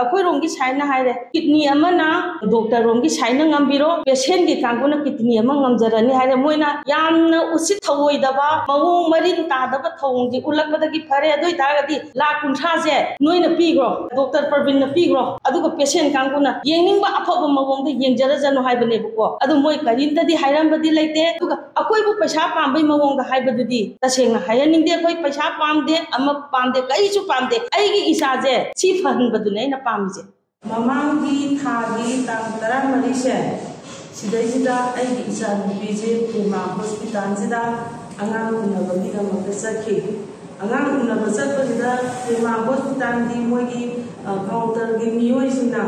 अखोई रोंगी साइना हाइरे किडनी अमना डॉक्टर रोंगी साइना ngambiro patient gi kanguna kidney ama ngamjarani haire moina yamna usit thawoidaba mawong marin tadaba thawong ji ulakbadagi phare adoi taragadi lakh 50 je noina pigro doctor Parvin na pigro aduga patient kanguna yengning ba aphaba mawong de yengjara janu haibane buko adu moi karinta di hairam badi laite aduga akoi bu paisa pambai mawong da haibadudi tasengna hayaning de akoi paisa pamde ama pamde kai chu pamde aigi isa je chi phan badune na pamje mamanggi thagi tang tara marise sidaisida aigi isa nupije Prema hospital sida angang unabagi da makasaki angang unabasakida Prema hospital di moigi counter gi miyoi sina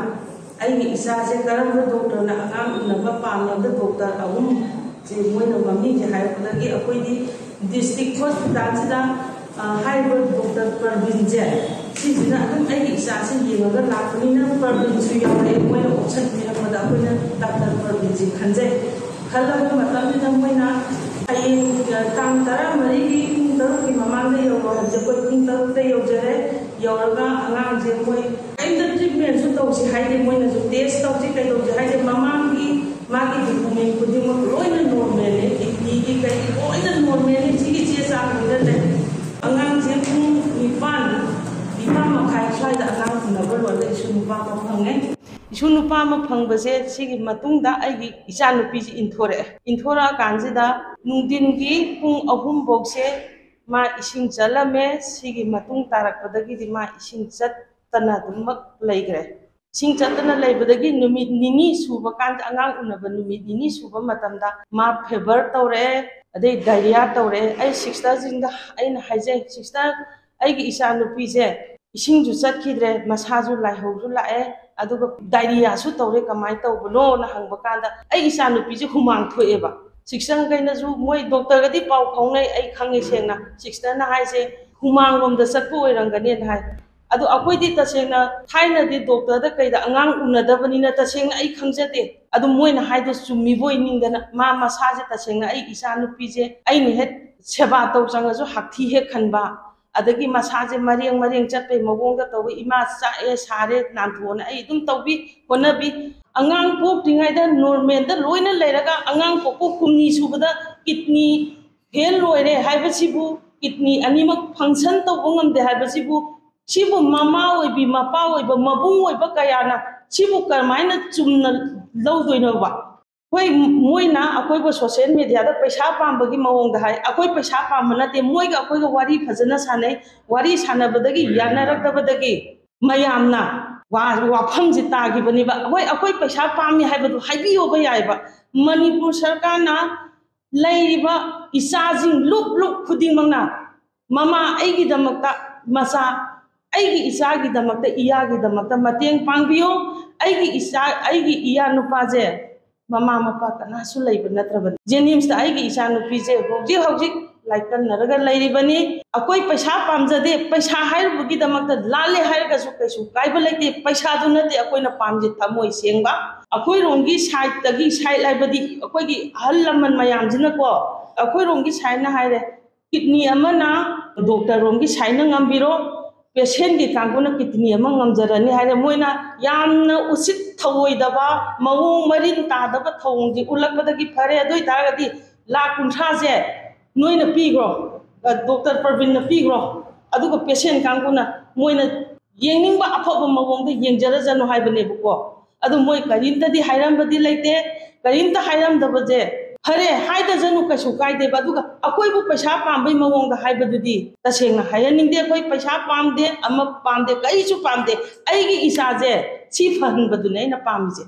aigi isa je karam doctor na angang unaba pamna da doctor agum je moina mami je hai lagi akoi di district hospital sida hybrid doctor Parvin je sisina adum aigi isa se yenga laknina Parvin su yawe moina option pira mada akoina doctor Parvin ji khanje khalaba matam ni moina ai tang tara mari gi taru ki mamang de yo je ko king taru de yo jare yoraga angang je moi ainda treatment su to si haide moina su test to si kai to je haide mamang gi magi document ko dimo roina normal ne ki kai roina normal ne chi gi che sa ko de angang je pung nipan makai swai da angang na ba lo de isu nupa ma phange isu nupa ma phangbase sigi matungda aigi icha nupi ji inthora kanjida nungdin gi pung ahum bokse ma ising chalame sigi matung tarakpadagi di ma ising chat tana dumak leigre sing chatana leibadagi numit nini suba kan angang unaba numit nini suba matamda ma fever tawre adai diarrhea tawre ai 6 ta jinda aina haije 6 ta aigi isa nupi je ising ju chatkidre masaju laihau ju lae aduga diarrhea su tawre kamai tawbno na hangba kanda ai isa nupi je humang thoeba siksang kaina ju moi doctor gadi pau khongnai ai khangi sengna siksta na haise humang rom da satpu oirangani na hai adu akoi di tasengna thaina di doctor da kaida angang unadabani na tasengna ai khangjate adu moi na haida chummi boi ningdana ma masaje tasengna ai isa nupi je ai ni het seba taw changa ju hakthi he khanba adagi masaje mariang chatpe mawongda tawi ima sa e sare nanthona ai dum tawbi honabi angang pok tingai da normal da loina leiraga angang pokko kumni subada kidney fail loire haibasibu kidney animak function tawngam de haibasibu sibu mama oibi mapa oiba mabung oiba kayana sibu karmaina chumna lawdoino ba koi moina akoi bo social media da paisa pambagi mawong da hai akoi paisa pamna te moiga akoi ga wari phajana sanai wari sanabadagi yanarakdabadagi mayamna wafam ji tagi bani ba hoi akoi paisa pami haibadu haibiyo ba yaiba Manipur sarkar na lairiba isajing lup khuding mangna mama aigi damakta masa aigi isagi damakta iyagi damakta mateng pangbiyo aigi iya nupaje mama mapa kana su leiba natrabani jenims ta aigi isa nupi je hojik laikan naraga lairibani akoi paisa pamjade paisa hairugi damakta lale hairga su kaisu kaiba laite paisa du nate akoi na pamje thamoi sengba akoi rongi side tagi side laibadi akoi gi hallaman mayam jina ko akoi rongi side na haire kidney amana doctor rongi side na ngambiro patient gi kanguna kidney ama ngamjarani haire moina yamna usit thawoidaba mawong marin tadaba thawong ji ulakbadagi phare adoi taragadi lakh 50 je noina pigro doctor Parvin na pigro aduga patient kanguna moina yengning ba aphaba mawong de yengjara janu haibane buko adu moi karinta di hairam badi laite karinta hairam dabaje hare haida janu kasu kaide baduga akoi bu paisa pambai mawong da haibadudi tasengna hayaning de akoi paisa pamde ama pamde kai chu pamde aigi isa je chi phan badune na pamje